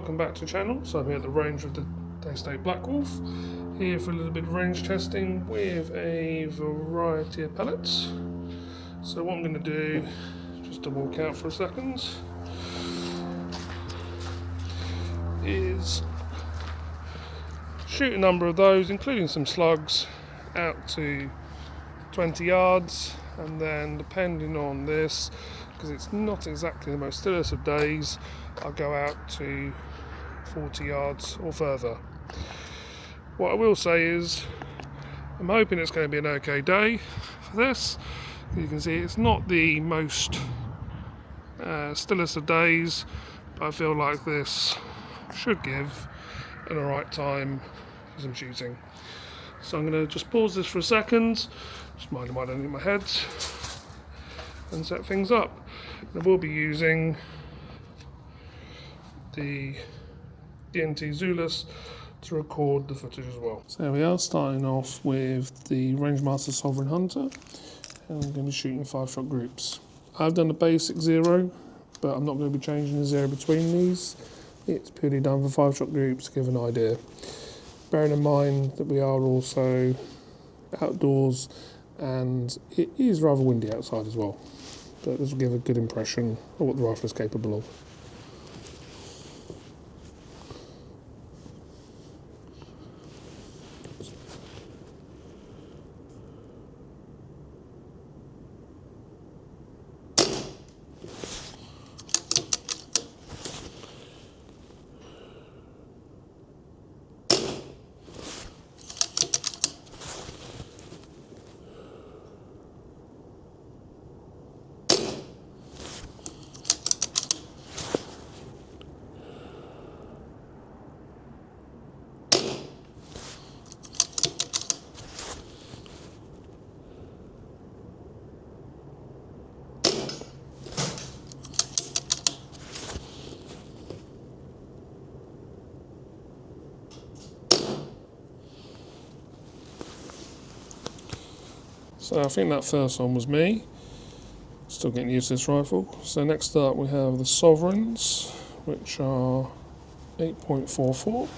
welcome back to the channel. So I'm here at the range with the Daystate Blackwolf, here for a little bit of range testing with a variety of pellets. So what I'm going to do, just to walk out for a second, is shoot a number of those, including some slugs, out to 20 yards, and then depending on this, because it's not exactly the most stillest of days, I'll go out to 40 yards or further. What I will say is, I'm hoping it's going to be an okay day for this. You can see it's not the most stillest of days, but I feel like this should give an alright time for some shooting. So I'm going to just pause this for a second, just mind I don't hit my head, and set things up. I will be using the DNT Zulus to record the footage as well. So we are starting off with the Rangemaster Sovereign Hunter, and I'm going to be shooting 5-shot groups. I've done a basic 0, but I'm not going to be changing the 0 between these. It's purely done for 5-shot groups to give an idea. Bearing in mind that we are also outdoors and it is rather windy outside as well, but this will give a good impression of what the rifle is capable of. So I think that first one was me. Still getting used to this rifle. So next up we have the Sovereigns, which are 8.44.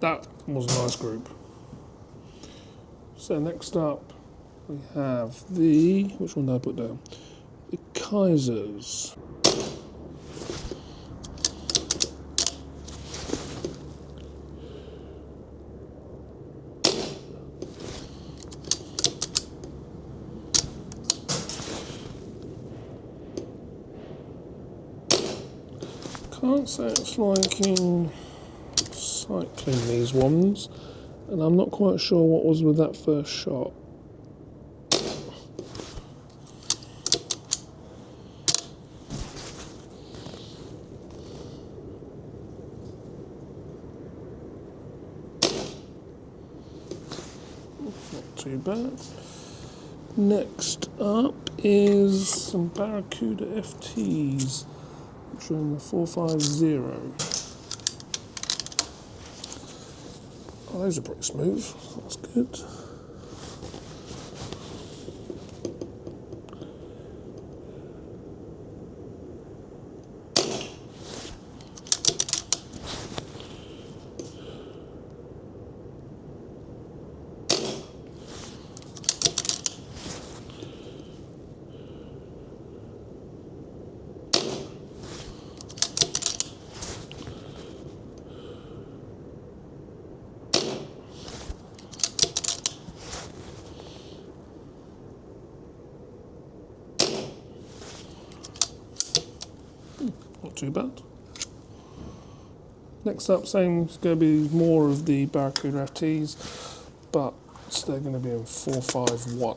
That was a nice group. So next up we have the, which one did I put down? The Kaisers. Can't say it's liking cycling these ones, and I'm not quite sure what was with that first shot. Not too bad. Next up is some Barracuda FTs, which are in the 450. Oh, those are pretty smooth, that's good. Not too bad. Next up, same, is going to be more of the Barracuda FTs, but pellets, they're going to be in 451.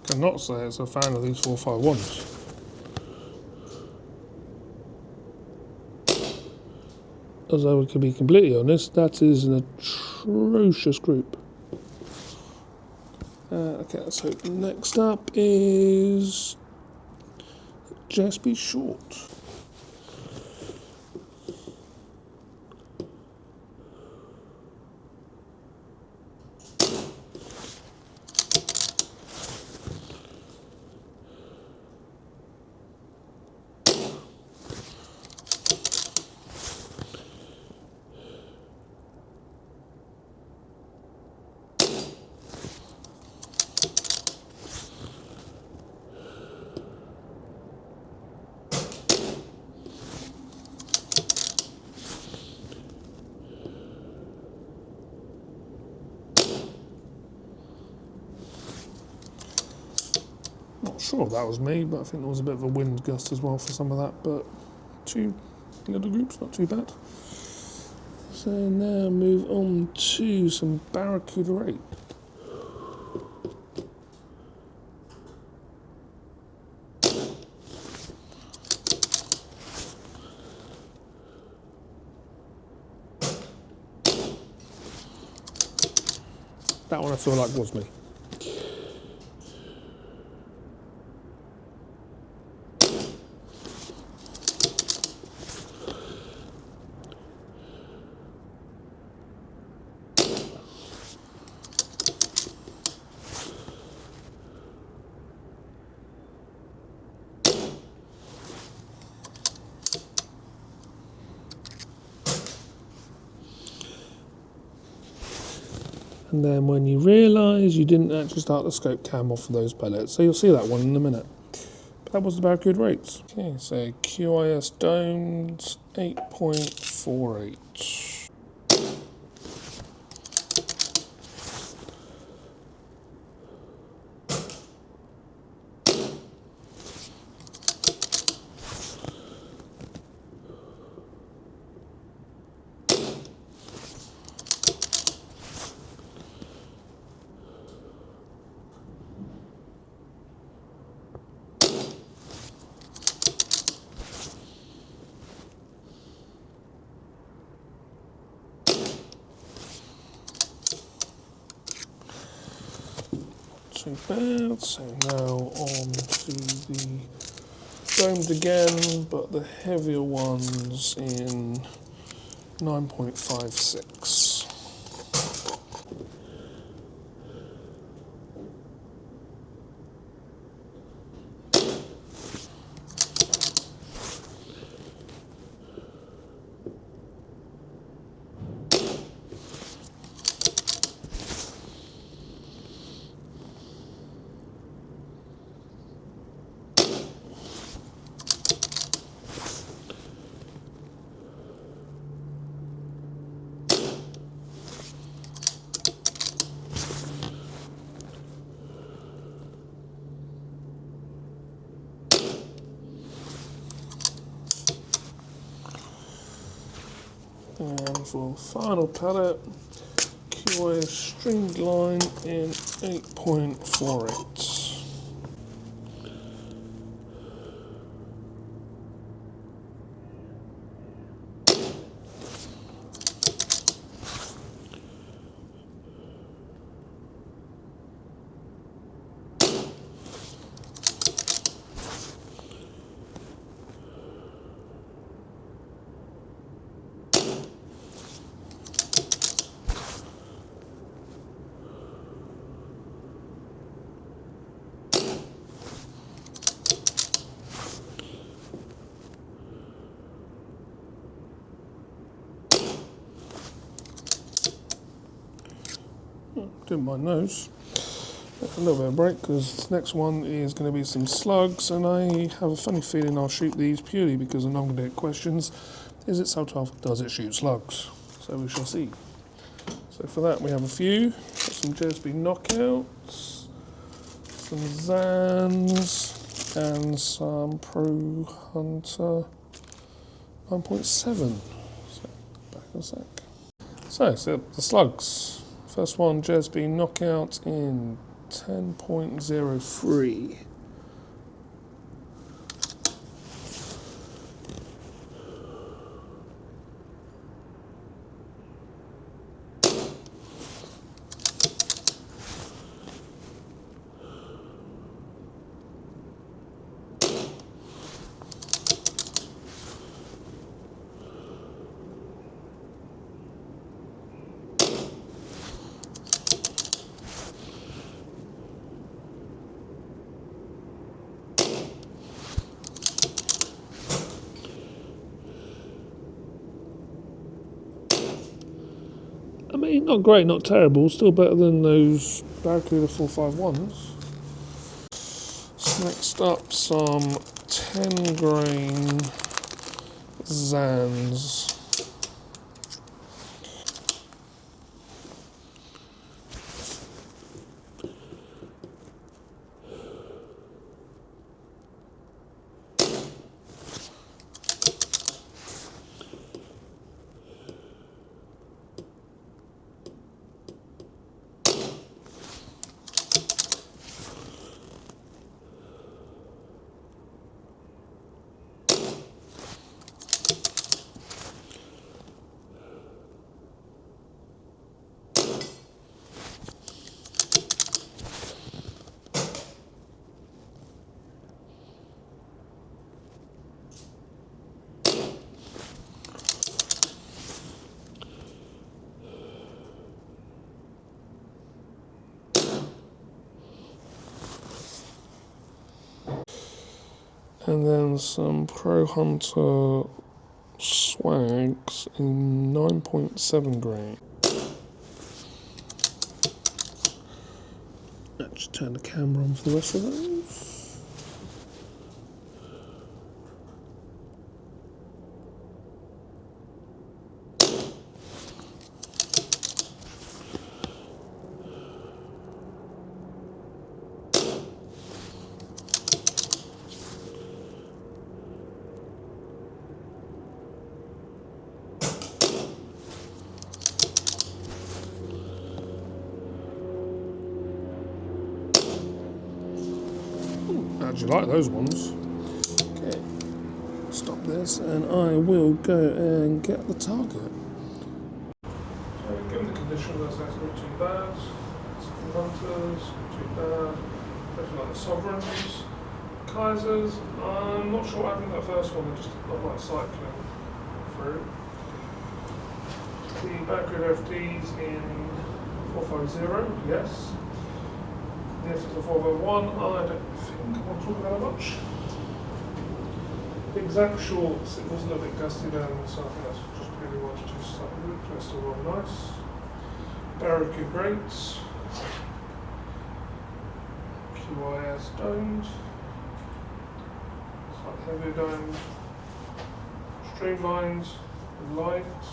Cannot say it's a fan of these 451s. As I can be completely honest, that is an atrocious group. Okay, let's hope next up is just be short. Not sure if that was me, but I think there was a bit of a wind gust as well for some of that, but 2 little groups, not too bad. So now move on to some Barracuda 8. That one I feel like was me. And then when you realise you didn't actually start the scope cam off of those pellets, so you'll see that one in a minute. But that was the Barracuda rates. Okay, so QIS domed 8.48. Too bad, so now on to the domed again, but the heavier ones in 9.56. And for the final pellet, QA stringed line in 8.48. didn't mind those. A little bit of break because the next one is going to be some slugs, and I have a funny feeling I'll shoot these purely because I'm not going to get questions. Is it sub 12? Does it shoot slugs? So we shall see. So for that we have a few. Got some JSB knockouts, some Zans, and some Pro Hunter 9.7. So back in a sec. So the slugs. First one, JSB knockout in 10.03. I mean, not great, not terrible, still better than those Barracuda 451s. So next up, some 10 grain Zans. And then some Pro Hunter swags in 9.7 grain. Let's turn the camera on for the rest of those. I actually like those ones. Okay, stop this and I will go and get the target. So given the condition, that's not too bad. Some hunters, not too bad. Definitely like the sovereigns. Kaisers, I'm not sure what happened to that first one, they just not like cycling through. The Barracuda FTs in 450, yes. The F401, I don't think I want to talk about that much. The exact shorts, it was a little bit gusty then, so I think that's just really what to start with. They're still rather nice. Barracuda grates. QIS domed. Slightly heavier domed. Streamlined, light.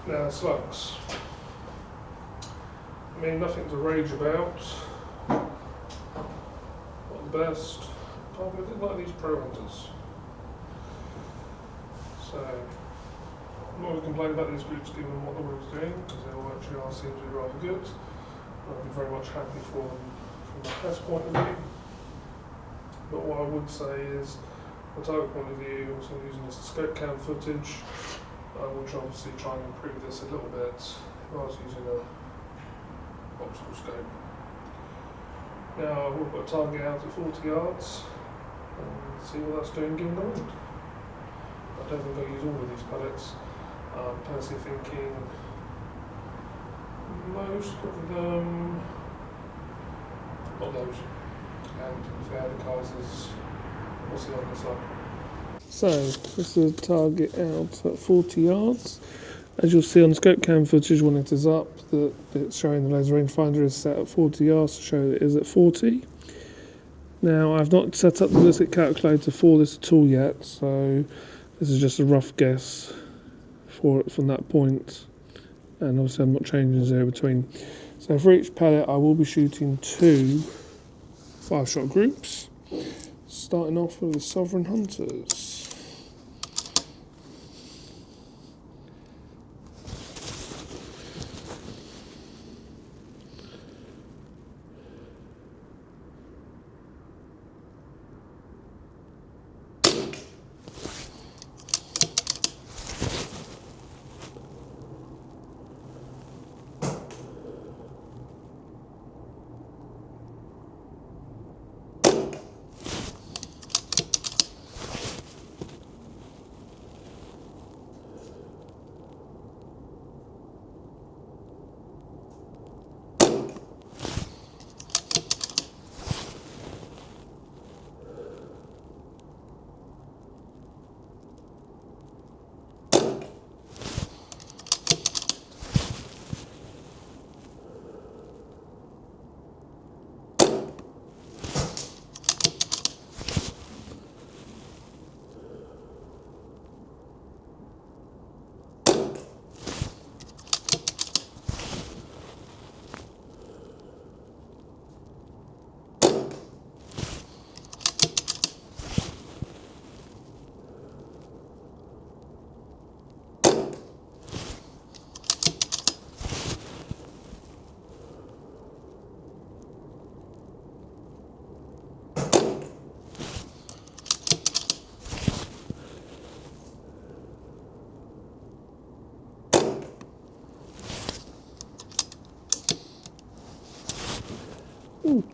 Now slugs. I mean, nothing to rage about. Not the best. I did like these Pro Hunters. So, I'm not going to complain about these groups given what the world's doing, because they all actually are seem to be rather good. I'd be very much happy for them from a test point of view. But what I would say is, from a target point of view, I'm also using this scope cam footage. I would obviously try and improve this a little bit if I was using a optical scope. Now we'll put a target out at 40 yards and see what that's doing given the wind. I don't think I'll use all of these pellets. Personally thinking most of them, not those, and if they had the Kaisers, we'll see on the side. So this is a target out at 40 yards. As you'll see on the scope cam footage when it is up, that it's showing the laser rangefinder is set at 40 yards to show that it is at 40. Now I've not set up the ballistic calculator for this at all yet, so this is just a rough guess for it from that point, and obviously I'm not changing zero between. So for each pellet I will be shooting 2 5-shot groups, starting off with the Sovereign Hunters.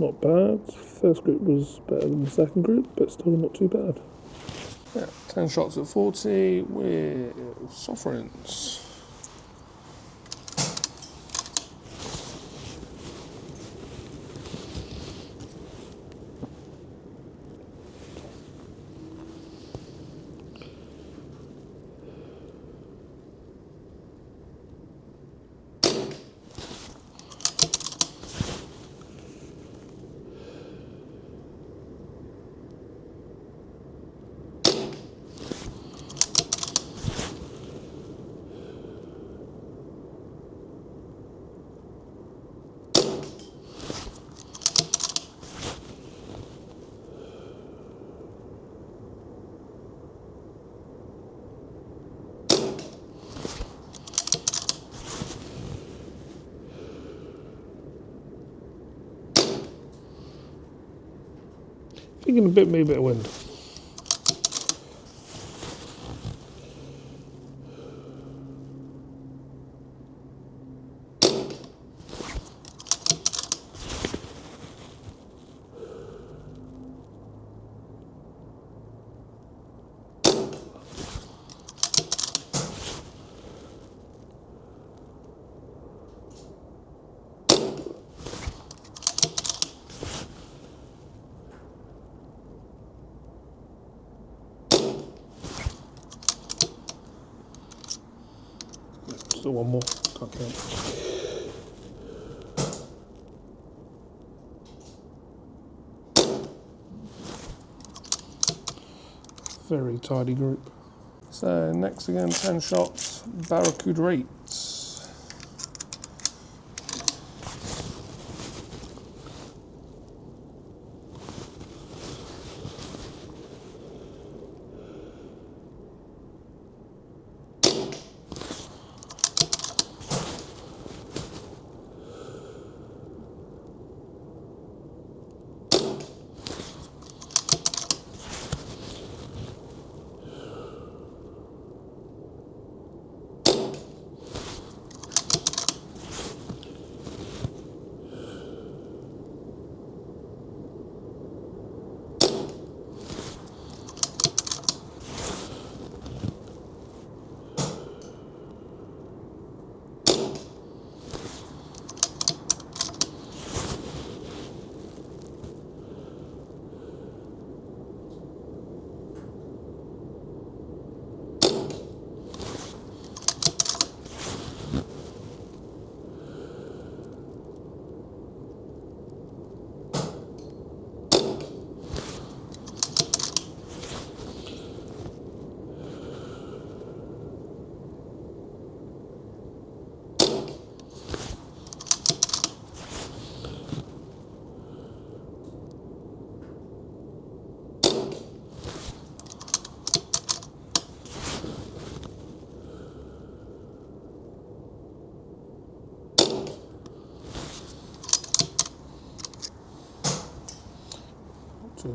Not bad. First group was better than the second group, but still not too bad. Yeah, 10 shots at 40 with Sovereigns. Thinking a bit, maybe a bit of wind. Still one more, can't count. Very tidy group. So next again, 10 shots, Barracuda 8s.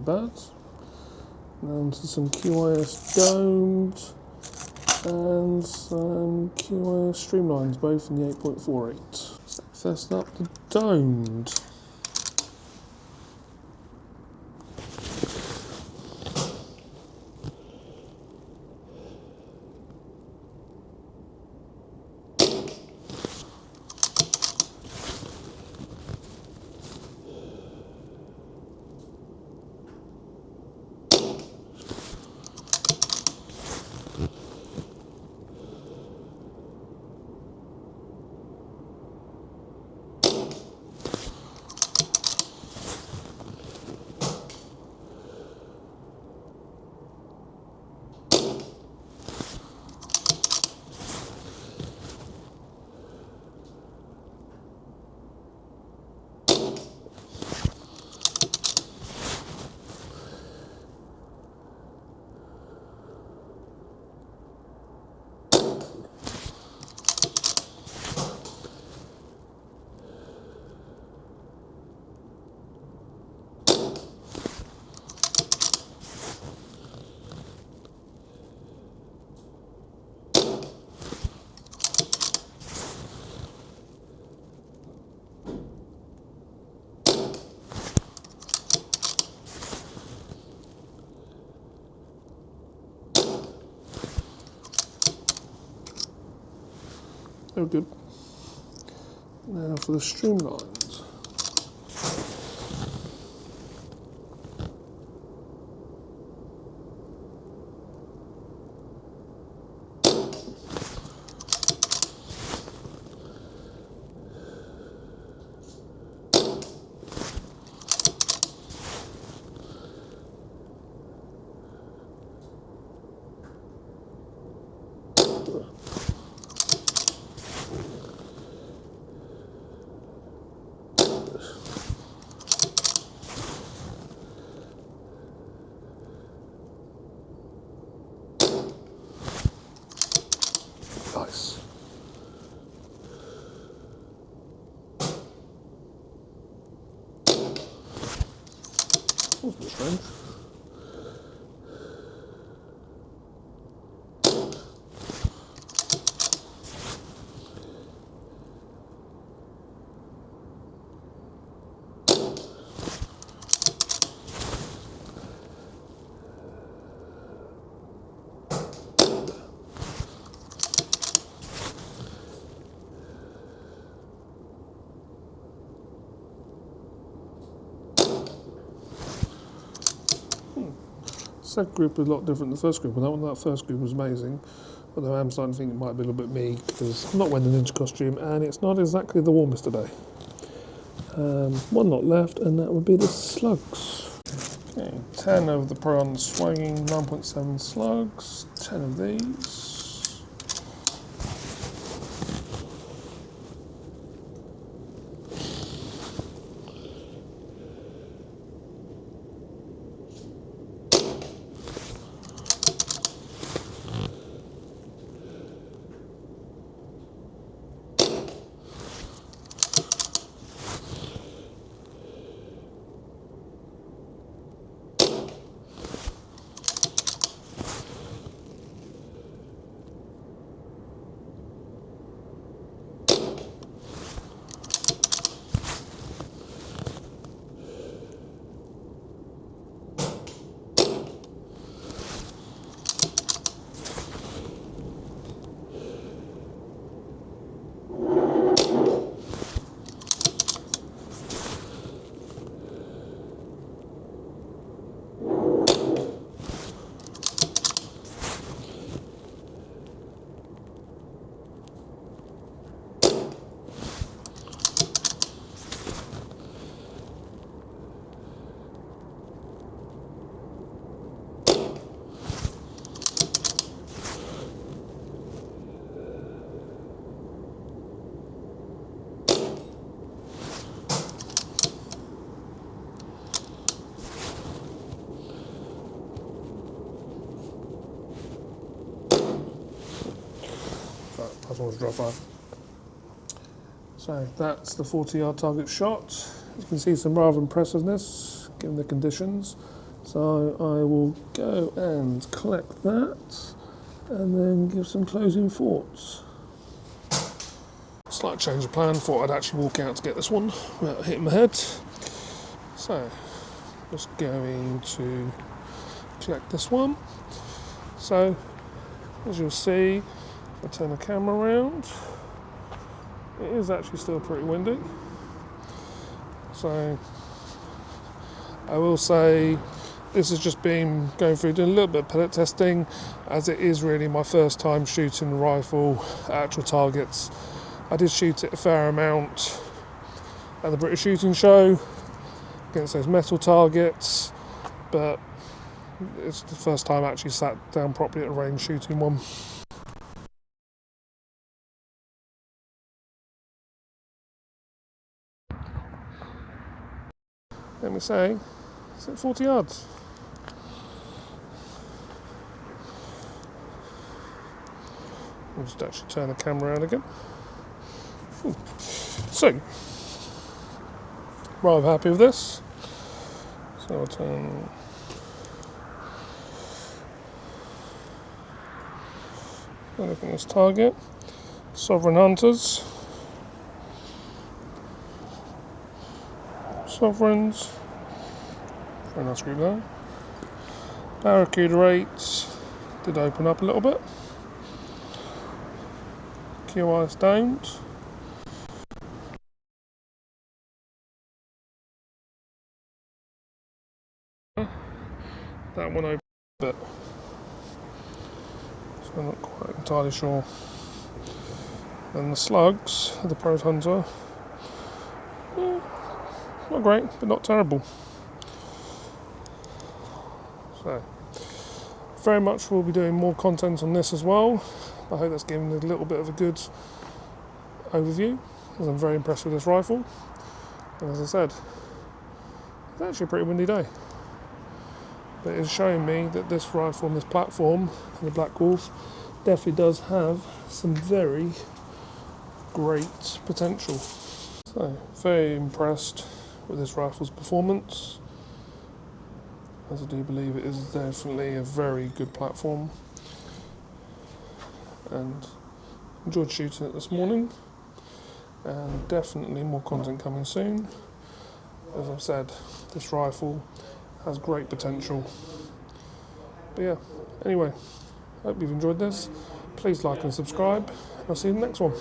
bad. Now onto some QIS domed and some QIS streamlines, both in the 8.48. So first up, the domed. Oh, good. Now for the streamlines. Nice. That was a bit strange. Second group is a lot different than the first group, and that first group was amazing, although I'm starting to think it might be a little bit me, because I'm not wearing the ninja costume, and it's not exactly the warmest today. One lot left, and that would be the slugs. Okay, 10 of the prawn swinging 9.7 slugs, 10 of these. That's always draw fire. So that's the 40-yard target shot. You can see some rather impressiveness given the conditions. So I will go and collect that and then give some closing thoughts. Slight change of plan, thought I'd actually walk out to get this one without hitting my head. So, just going to collect this one. So, as you'll see, if I turn the camera around, it is actually still pretty windy. So, I will say this has just been going through doing a little bit of pellet testing, as it is really my first time shooting the rifle at actual targets. I did shoot it a fair amount at the British Shooting Show against those metal targets, but it's the first time I actually sat down properly at a range shooting one. Let me say, it's at 40 yards. I'll just actually turn the camera around again. So, rather happy with this. So I'll turn. Look at this target. Sovereign Hunters. Sovereigns. Very nice group there. Barracuda 8s did open up a little bit. QIS domed. That one opened a bit, so I'm not quite entirely sure. And the slugs, the Pro Hunter, not great, but not terrible. So, very much we'll be doing more content on this as well. I hope that's given a little bit of a good overview, as I'm very impressed with this rifle. And as I said, it's actually a pretty windy day. But it's showing me that this rifle on this platform, the Blackwolf, definitely does have some very great potential. So, very impressed with this rifle's performance, as I do believe it is definitely a very good platform. And enjoyed shooting it this morning, and definitely more content coming soon. As I've said, this rifle has great potential. But yeah, anyway, hope you've enjoyed this. Please like and subscribe. I'll see you in the next one.